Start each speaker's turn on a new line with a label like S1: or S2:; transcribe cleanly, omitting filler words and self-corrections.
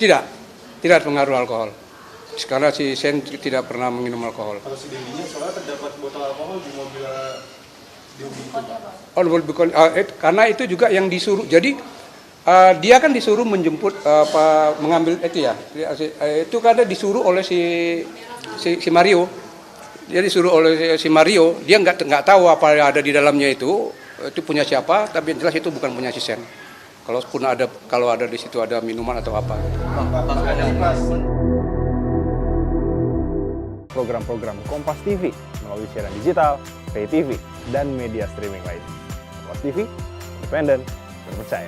S1: Tidak, tidak pengaruh alkohol. Karena si Sen tidak pernah minum alkohol.
S2: Kalau si Dendinya soalnya terdapat botol alkohol di mobil Dendi itu.
S1: Oh, bukan, karena itu juga yang disuruh. Jadi dia kan disuruh menjemput mengambil itu ya. Itu karena disuruh oleh si Mario. Dia disuruh oleh si Mario. Dia nggak tahu apa yang ada di dalamnya itu punya siapa. Tapi yang jelas itu bukan punya si Sen. Kalau ada di situ ada minuman atau apa.
S3: Program-program Kompas TV melalui siaran digital, pay TV, dan media streaming lain. Kompas TV, independen, terpercaya.